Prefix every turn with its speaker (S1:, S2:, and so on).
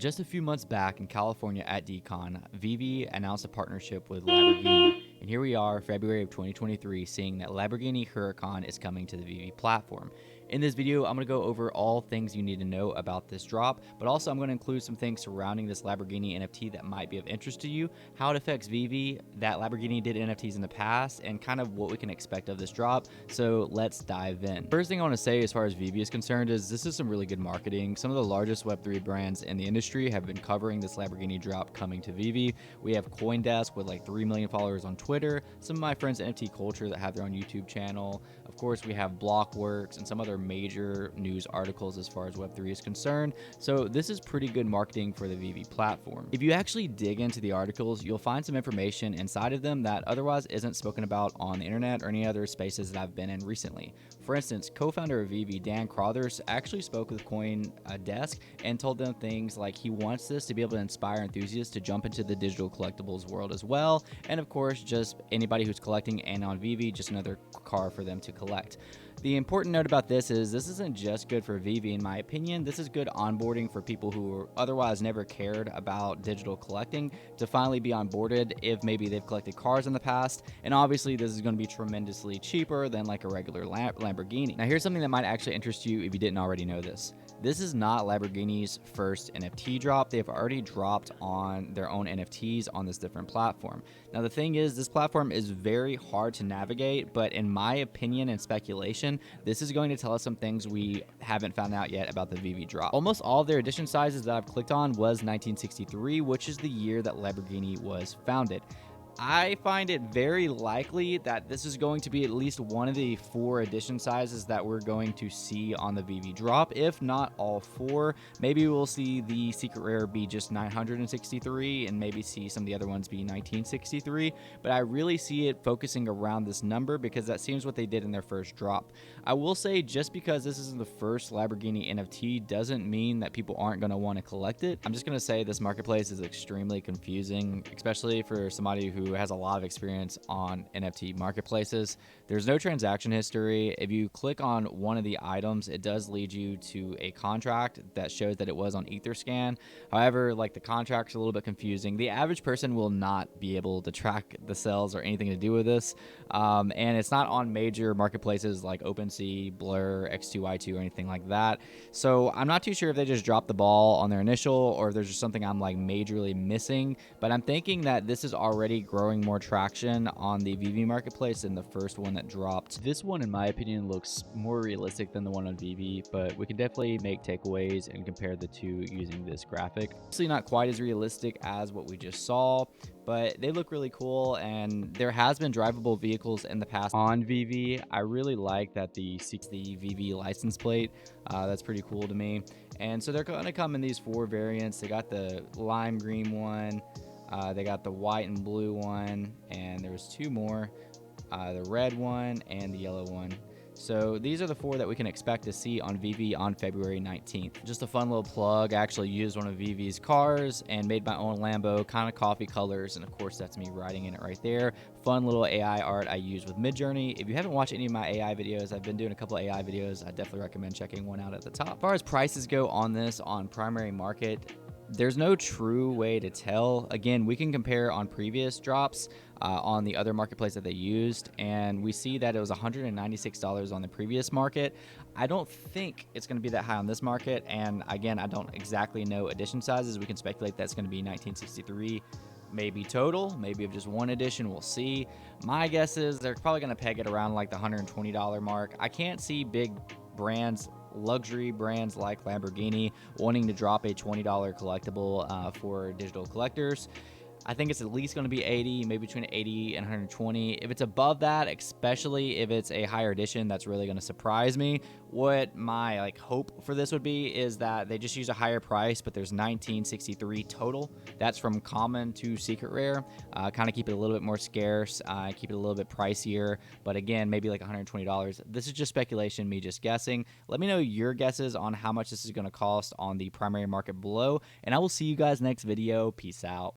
S1: Just a few months back in California at Decon, Veve announced a partnership with Lamborghini. And here we are, February of 2023, seeing that Lamborghini Huracan is coming to the Veve platform. In this video, I'm going to go over all things you need to know about this drop, but also I'm going to include some things surrounding this Lamborghini NFT that might be of interest to you, how it affects Veve, that Lamborghini did NFTs in the past, and kind of what we can expect of this drop. So let's dive in. First thing I want to say as far as Veve is concerned is this is some really good marketing. Some of the largest Web3 brands in the industry have been covering this Lamborghini drop coming to Veve. We have CoinDesk with like 3 million followers on Twitter, some of my friends NFT Culture that have their own YouTube channel. Of course, we have Blockworks and some other major news articles as far as Web3 is concerned. So this is pretty good marketing for the Veve platform. If you actually dig into the articles, you'll find some information inside of them that otherwise isn't spoken about on the internet or any other spaces that I've been in recently. For instance, co-founder of Veve, Dan Crothers, actually spoke with CoinDesk and told them things like he wants this to be able to inspire enthusiasts to jump into the digital collectibles world as well. And of course, just anybody who's collecting and on Veve, just another car for them to collect. The important note about this isn't just good for Veve, in my opinion. This is good onboarding for people who otherwise never cared about digital collecting to finally be onboarded if maybe they've collected cars in the past. And obviously, this is going to be tremendously cheaper than like a regular Lamborghini. Now, here's something that might actually interest you if you didn't already know this. This is not Lamborghini's first NFT drop. They have already dropped on their own NFTs on this different platform. Now, the thing is, this platform is very hard to navigate, but in my opinion and speculation, this is going to tell us some things we haven't found out yet about the Veve drop. Almost all of their edition sizes that I've clicked on was 1963, which is the year that Lamborghini was founded. I find it very likely that this is going to be at least one of the 4 edition sizes that we're going to see on the Veve drop, if not all 4. Maybe we'll see the secret rare be just 963 and maybe see some of the other ones be 1963, but I really see it focusing around this number because that seems what they did in their first drop. I will say just because this isn't the first Lamborghini NFT doesn't mean that people aren't going to want to collect it. I'm just going to say this marketplace is extremely confusing, especially for somebody who has a lot of experience on NFT marketplaces. There's no transaction history. If you click on one of the items, it does lead you to a contract that shows that it was on Etherscan. However, like the contract's a little bit confusing. The average person will not be able to track the sales or anything to do with this. And it's not on major marketplaces like OpenSea, Blur, X2Y2, or anything like that. So I'm not too sure if they just dropped the ball on their initial or if there's just something I'm like majorly missing, but I'm thinking that this is already growing more traction on the Veve marketplace than the first one that dropped. This one, in my opinion, looks more realistic than the one on Veve, but we can definitely make takeaways and compare the two using this graphic. Obviously not quite as realistic as what we just saw, but they look really cool, and there has been drivable vehicles in the past on Veve. I really like that the Veve license plate. That's pretty cool to me. And so they're going to come in these 4 variants. They got the lime green one, they got the white and blue one, and there was 2 more, the red one and the yellow one. So these are the 4 that we can expect to see on Veve on February 19th. Just a fun little plug. I actually used one of Veve's cars and made my own Lambo, kind of coffee colors, and of course that's me riding in it right there. Fun little AI art I used with Midjourney. If you haven't watched any of my AI videos, I've been doing a couple of AI videos. I definitely recommend checking one out at the top. As far as prices go on this on primary market, there's no true way to tell. Again, we can compare on previous drops on the other marketplace that they used, and we see that it was $196 on the previous market. I don't think it's going to be that high on this market, and again, I don't exactly know edition sizes. We can speculate that's going to be 1963 maybe total, maybe of just one edition, we'll see. My guess is they're probably going to peg it around like the $120 mark. I can't see big brands, luxury brands like Lamborghini wanting to drop a $20 collectible for digital collectors. I think it's at least going to be 80, maybe between 80 and 120. If it's above that, especially if it's a higher edition, that's really going to surprise me. What my hope for this would be is that they just use a higher price, but there's 1963 total. That's from common to secret rare. Kind of keep it a little bit more scarce, keep it a little bit pricier, but again, maybe like $120. This is just speculation, me just guessing. Let me know your guesses on how much this is going to cost on the primary market below, and I will see you guys next video. Peace out.